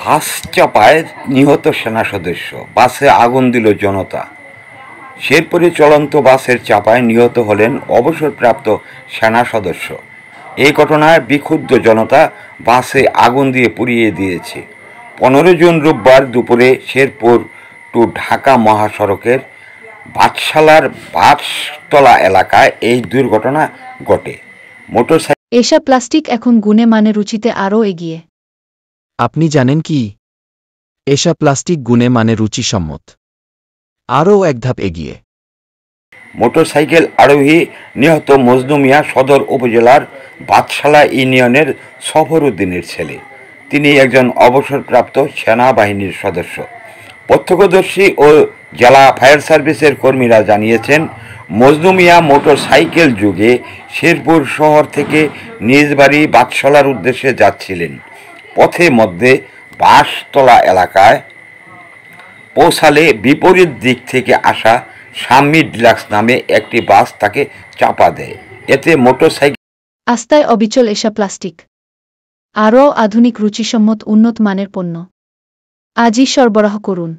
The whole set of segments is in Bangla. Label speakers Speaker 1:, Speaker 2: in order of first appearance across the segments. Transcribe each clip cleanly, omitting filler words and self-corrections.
Speaker 1: বাস চাপায় নিহত সেনা সদস্য, বাসে আগুন দিল জনতা। শেরপুরে চলন্ত বাসের চাপায় নিহত হলেন অবসরপ্রাপ্ত সেনা সদস্য। এই ঘটনায় বিক্ষুব্ধ জনতা বাসে আগুন দিয়ে পুড়িয়ে দিয়েছে। 15 জুন রোববার দুপুরে শেরপুর টু ঢাকা মহাসড়কের বাদশালার বাসতলা এলাকায় এই দুর্ঘটনা ঘটে। মোটরসাইকেল
Speaker 2: এশা প্লাস্টিক এখন গুণে মানে রুচিতে আরও এগিয়ে।
Speaker 3: আপনি জানেন কি? এশা প্লাস্টিক গুণে মানে রুচিসম্মত, আরও এক ধাপ এগিয়ে।
Speaker 1: মোটরসাইকেল আরোহী নিহত মজনু মিয়া সদর উপজেলার বাদশালা ইউনিয়নের সফর উদ্দিনের ছেলে। তিনি একজন অবসরপ্রাপ্ত সেনাবাহিনীর সদস্য। প্রত্যক্ষদর্শী ও জেলা ফায়ার সার্ভিসের কর্মীরা জানিয়েছেন, মজনু মিয়া মোটরসাইকেল যুগে শেরপুর শহর থেকে নিজ বাড়ি বাদশালার উদ্দেশ্যে যাচ্ছিলেন। পথে মধ্যে বাসতলা এলাকায় পৌঁছালে বিপরীত দিক থেকে আসা শাম্মী ডিলাক্স নামে একটি বাস তাকে চাপা দেয়। এতে মোটরসাইকেল
Speaker 2: আস্তায় অবিচল এশা প্লাস্টিক, আরও আধুনিক রুচিসম্মত উন্নত মানের পণ্য আজই সরবরাহ করুন।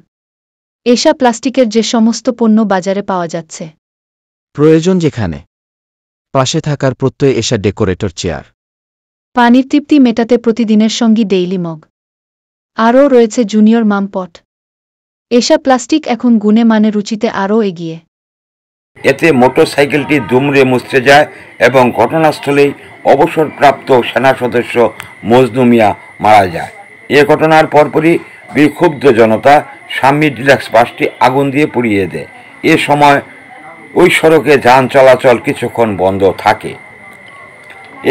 Speaker 2: এশা প্লাস্টিকের যে সমস্ত পণ্য বাজারে পাওয়া যাচ্ছে,
Speaker 3: প্রয়োজন যেখানে, পাশে থাকার প্রত্যয় এশা ডেকোরেটর চেয়ার,
Speaker 2: পানির তৃপ্তি মেটাতে প্রতিদিনের সঙ্গী ডেইলি মগ, আরও রয়েছে জুনিয়র মামপট। এশা প্লাস্টিক এখন গুণে মানে রুচিতে আরও এগিয়ে।
Speaker 1: এতে মোটরসাইকেলটি দুমড়ে মুচড়ে যায় এবং ঘটনাস্থলেই অবসরপ্রাপ্ত সেনা সদস্য মজনু মিয়া মারা যায়। এ ঘটনার পরপরই বিক্ষুব্ধ জনতা শাম্মী ডিলাক্স বাসটি আগুন দিয়ে পুড়িয়ে দেয়। এ সময় ওই সড়কে যান চলাচল কিছুক্ষণ বন্ধ থাকে।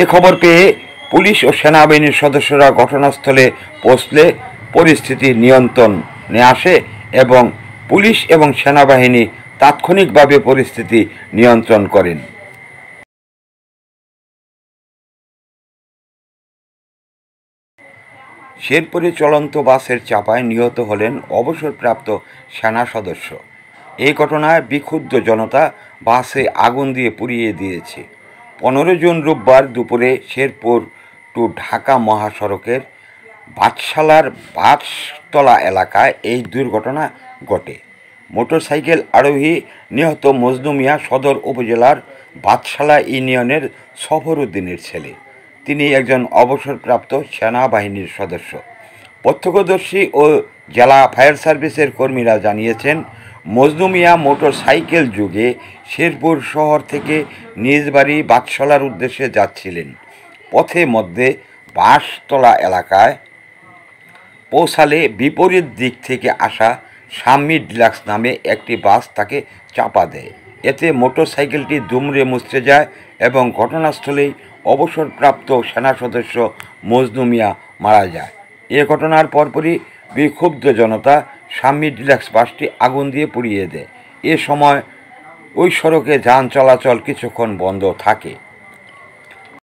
Speaker 1: এ খবর পেয়ে পুলিশ ও সেনাবাহিনীর সদস্যরা ঘটনাস্থলে পৌঁছলে পরিস্থিতি নিয়ন্ত্রণে আসে এবং পুলিশ এবং সেনাবাহিনী তাৎক্ষণিকভাবে পরিস্থিতি নিয়ন্ত্রণ করেন। শেরপুরে চলন্ত বাসের চাপায় নিহত হলেন অবসরপ্রাপ্ত সেনা সদস্য। এই ঘটনায় বিক্ষুব্ধ জনতা বাসে আগুন দিয়ে পুড়িয়ে দিয়েছে। 15 জুন রোববার দুপুরে শেরপুর টু ঢাকা মহাসড়কের বাদশালার বাসতলা এলাকায় এই দুর্ঘটনা ঘটে। মোটরসাইকেল আরোহী নিহত মজনু মিয়া সদর উপজেলার বাদশালা ইউনিয়নের সফর উদ্দিনের ছেলে। তিনি একজন অবসরপ্রাপ্ত সেনাবাহিনীর সদস্য। প্রত্যক্ষদর্শী ও জেলা ফায়ার সার্ভিসের কর্মীরা জানিয়েছেন, মজনু মিয়া মোটরসাইকেল যুগে শেরপুর শহর থেকে নিজ বাড়ি বাদশালার উদ্দেশ্যে যাচ্ছিলেন। পথে মধ্যে বাসতলা এলাকায় পৌঁছালে বিপরীত দিক থেকে আসা শাম্মী ডিলাক্স নামে একটি বাস তাকে চাপা দেয়। এতে মোটরসাইকেলটি দুমড়ে মুচড়ে যায় এবং ঘটনাস্থলেই অবসরপ্রাপ্ত সেনা সদস্য মজনু মিয়া মারা যায়। এ ঘটনার পরপরই বিক্ষুব্ধ জনতা শাম্মী ডিলাক্স বাসটি আগুন দিয়ে পুড়িয়ে দেয়। এ সময় ওই সড়কে যান চলাচল কিছুক্ষণ বন্ধ থাকে।